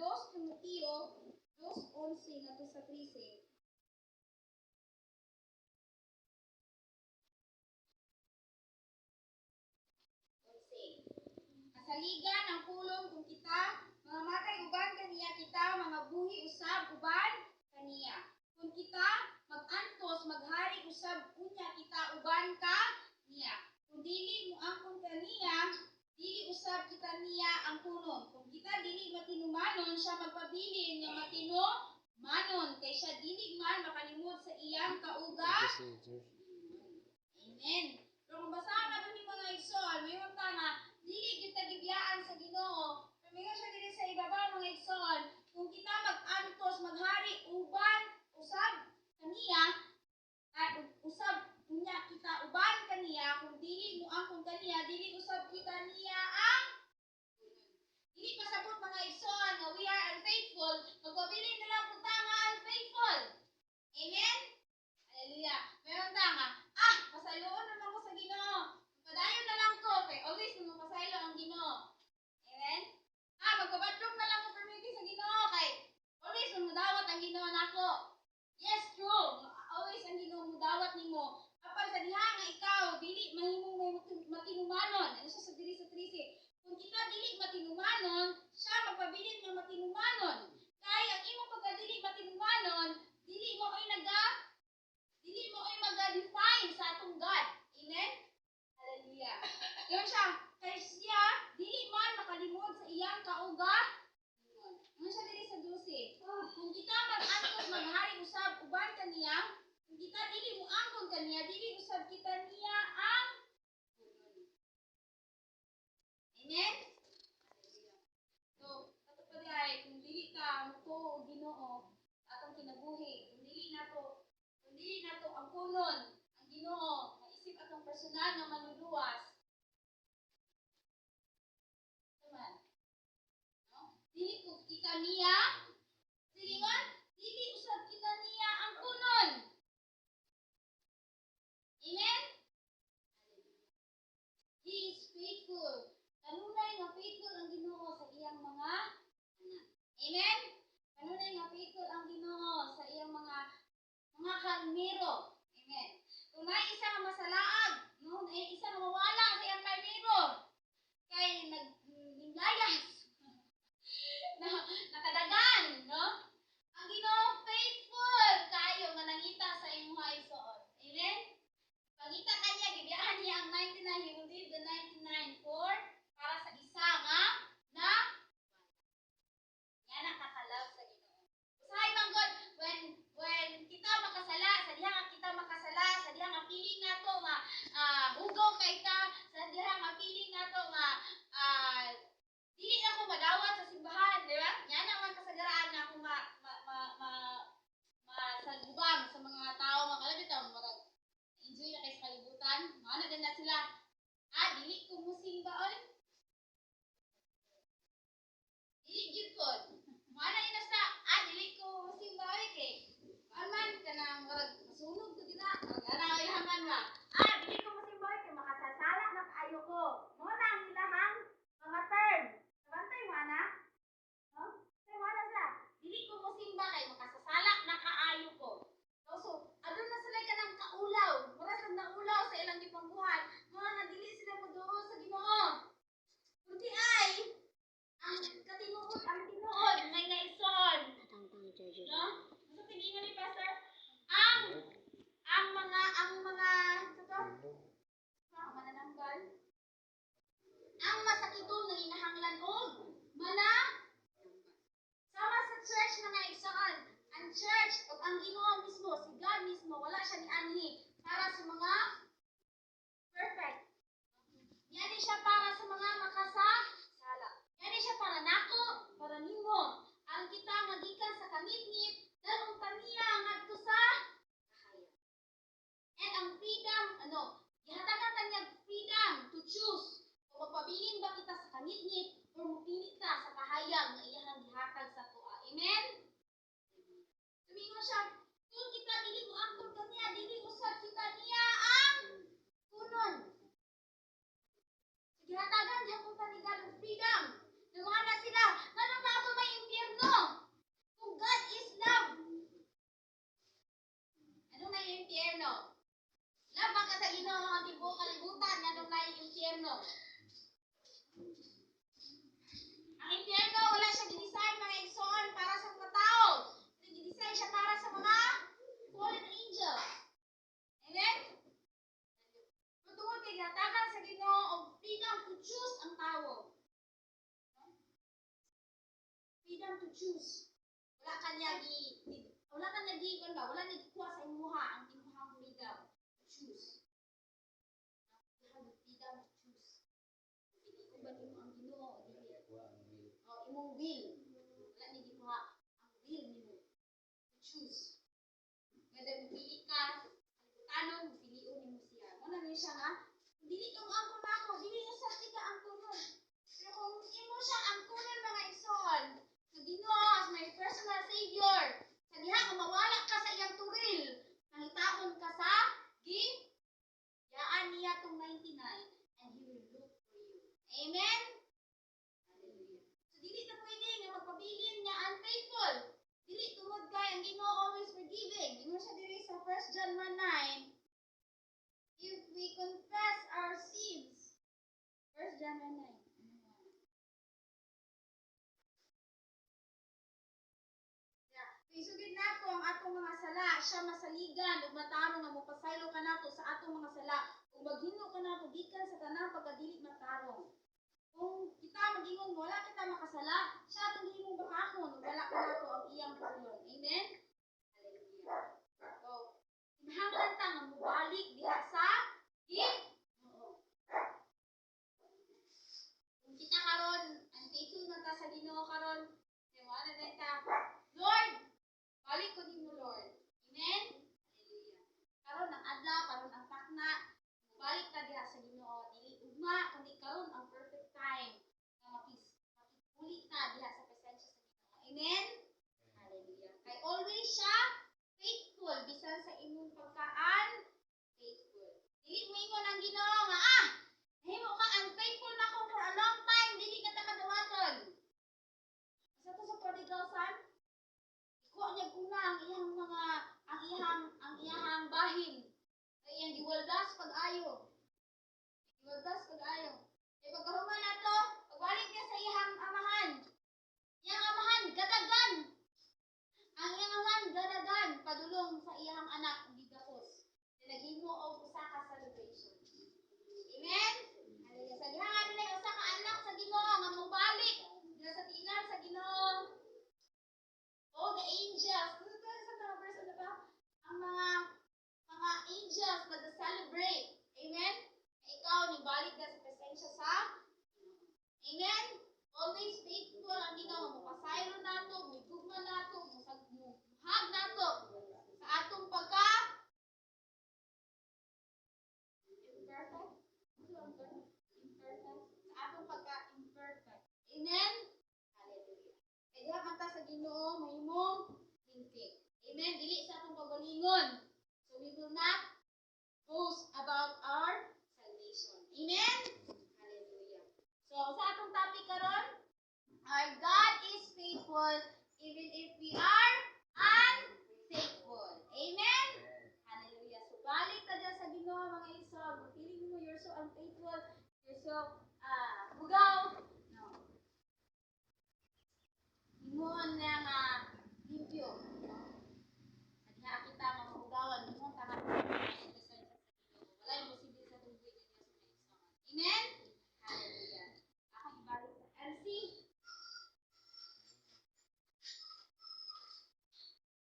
2 Timoteo 2:11 ngadto sa 13. Kasaligan ang pulong kung kita mga matay uban kaniya kita mga buhi usab uban kaniya. Kung kita mag-antos maghari usab unya kita uban ka niya. Kung dili mo angkon kaniya, dili usab kita niya ang punon. Kung kita dili matinumanon, siya magpabilin nga matinumanon kay siya dili man makalimot sa iyang kauga. Amen. Pero kung basahan natin ni mga igsoon, may unta nga dili kita gibiyaan sa Ginoo. Pamingon siya dili sa ibabaw mga igsoon. Kung kita mag-antos maghari uban usab kaniya, usab unya kita uban kaniya, kung dili mo angkon kaniya, dili usab kita niya ang dili pasabot mga igsoon nga we are unfaithful, magpabilin na lang punta nga unfaithful. Amen? Hallelujah. Meron ta nga, pasayloon naman ko sa Ginoo. Padayon na lang ko, kay always naman pasaylo ang Ginoo. Amen? Magpabatlog na lang ko permiti sa Ginoo, kay always naman dawat ang Ginoo nako. Yes, true. Always ang Ginoo mo dawat nimo. Apan sa diha nga ikaw dili mahimong may matinumanon. Ano siya sa diri sa 13? Kung kita dili matinumanon, siya magpabilin nga matinumanon. Kay ang imong pagkadili matinumanon, dili mo ay maga-define sa atong God. Amen? Hallelujah. Yun siya, kay siya dili man makalimod sa iyang kauga. Ano siya dili sa 12? Kung kita mag-antos maghari usab uban kaniya, kung kita dili mo angkon kaniya, dili usab kita niya ang Amen? So, ato pa diay, kung dili ta mutuo Ginoo atong kinabuhi, kung dili nato ang kunon ang Ginoo, maisip atong personal nga manluluwas. Taman. No? Dili ko kita niya. Silingon, dili usab kita niya ang kunon. Amen? He is faithful. Kanunay nga faithful ang Ginoo sa iyang mga anak. Amen? Kanunay nga faithful ang Ginoo sa iyang mga karnero. Amen. Kung may isa nga masalaag, no, may isa nga mawala sa iyang karnero, kay naglayas, nakadagan, no? Ang Ginoo faithful kayo nga nangita sa imong igsoon. Amen? Pangita kanya, gibiyaan niya ang 99, he will leave the 99 para sa isa nga na yan ang kakalaw sa Ginoo. Usahay man God, when kita makasala, sa diha nga kita makasala, sa diha nga piling nato nga hugaw kay ta, sa diha nga piling nato nga dili na ko madawat sa simbahan, di ba? Yan ang kasagaraan na ako masagubang sa mga tao, mga kalabitaw, enjoy na kayo sa kalibutan. Ano din na sila, dili ko musimba oy. Dili gyud ko. Mana ina sa, dili ko musimba oy kay. Man kanang masunog ko dira. Ana ay haman wa. Dili ko musimba oy kay makasasala na kaayo ko. Mo na ang ilahang mga term. Sabantay mo ana? No? Kay mana sila? Dili ko musimba kay makasasala na kaayo ko. So, adun na sila kanang kaulaw. Mura sa naulaw sa ilang gipangbuhat. Mga nga dili sila moduol sa Ginoo. Kundi ay ang katinuod, ang tinuod may naigsoon. No? So, tiningan ni Pastor, ang mga manananggal, ang masakito na hinahanglan og sama sa church na naigsoon. Ang church o ang Ginoo mismo, si God mismo, wala siya ni anhi para sa mga perfect. Yan siya para sa mga makasasala. Yan siya para nako, para nimo. Ang kita magikan sa kamit-ngit, dalong taniya ngadto sa kahayag. And ang freedom, gihatagan tanyag freedom to choose. Kung magpabilin ba kita sa kamit-ngit o mupili ta sa kahayag na iyang gihatag sa tuwa. Amen? Tumingon siya, kung kita dili mo angkon kaniya, dili usab kita niya ang kunon. Gihatagan gyapon ta ni God freedom. Lumana sila, nganong nato may impyerno? ang tibuok kalibutan nga nung naay impyerno. Ang impyerno wala siya gidesign mga igsoon para sa mga tao. Gidesign siya para sa mga fallen angels. Amen? Tungod kay ginatagan sa Ginoo og freedom to choose ang tao. Freedom to choose. Wala kanya wala ni kuha sa imuha ang timuhang freedom to choose. You have the freedom to choose. Pili ko ba nimo ang Ginoo o dili? O imong will. Wala ni gikuha ang will nimo to choose. Whether pili ka tanong piliun nimo siya. Mo na ni siya nga dili ka mo angkon nako, dili na sa tika angkonon. Pero kung imo siya angkonon mga igsoon, sa Ginoo as my personal savior, sa diha nga mawala ka sa iyang turil, nangitaon ka sa yaan niya tong 99 and he will look for you. Amen? Hallelujah. So dili na pwede nga magpabilin niya unfaithful. Dili tungod kay ang Ginoo always forgiving. Ingon siya diri sa 1 John 1:9. If we confess our sins, 1 John 1:9. Isugid nato ang atong mga sala, siya masaligan ug matarong nga mopasaylo ka nato sa atong mga sala ug maghimo ka nato gikan sa tanang pagkadili matarong. Kung kita magingon wala kita makasala, siya atong gihimong bakahon ug wala ka nato ang iyang pulong. Amen. Hallelujah. So, kinahanglan ta nga mobalik diha sa Ginoo. Kung kita karon ang faithful man ta sa Ginoo karon, kay mo ana din ta, Lord, balik ko nimo Lord. Amen? Hallelujah. Karon ang adlaw, karon ang takna, balik ka diha sa Ginoo. Dili ugma kundi karon ang perfect time nga makipuli ta diha sa presensya sa Ginoo. Amen? Hallelujah. Kay always siya faithful bisan sa imong pagkaan faithful. Dili mo ingon ang Ginoo nga nahimo ka unfaithful na ko for a long time, dili ka ta kadawaton. Sa to sa prodigal son, ikuha niya una ang iyahang bahin. Ay iyang giwaldas pag-ayo. Giwaldas pag-ayo. Kaya pagkahuman na to, pagbalik niya sa iyang amahan. Iyang amahan, gadagan. Ang iyang amahan, gadagan. Padulong sa iyang anak, gigapos. Naghimo og usa ka celebration. Amen? Hallelujah. Sa diha nga nila usa ka anak sa Ginoo nga mobalik dila sa tiilan sa Ginoo. All the angels, ang mga angels mag-celebrate. Amen? Ikaw, nibalik ka sa presensya sa Amen? Always faithful ang Ginoo. Mapasayro nato, migugma nato, muhag nato sa atong pagka imperfect. Sa atong pagka-imperfect. Amen? Hallelujah. Kaya diha man ta sa Ginoo, mahimong tingting. Amen? Dili sa atong pagalingon. So we will not boast about our salvation. Amen? Hallelujah. So sa atong topic karon, our God is faithful even if we are unfaithful. Amen? Hallelujah. So balik ka dyan sa Ginoo mga igsoon. Feeling mo you're so unfaithful, you're so bugaw. No. Ingon na nga